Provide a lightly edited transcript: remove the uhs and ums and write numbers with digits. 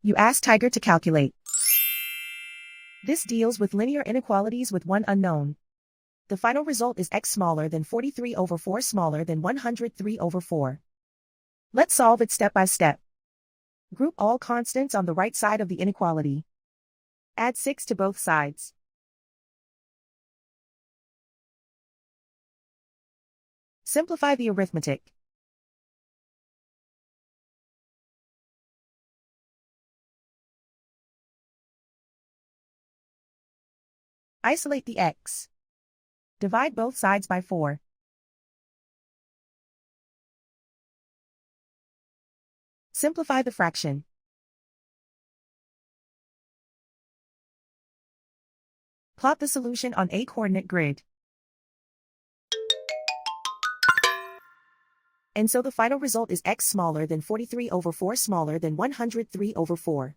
You ask Tiger to calculate. This deals with linear inequalities with one unknown. The final result is x smaller than 43 over 4 smaller than 103 over 4. Let's solve it step by step. Group all constants on the right side of the inequality. Add 6 to both sides. Simplify the arithmetic. Isolate the x. Divide both sides by 4. Simplify the fraction. Plot the solution on a coordinate grid. And so the final result is x smaller than 43 over 4 smaller than 103 over 4.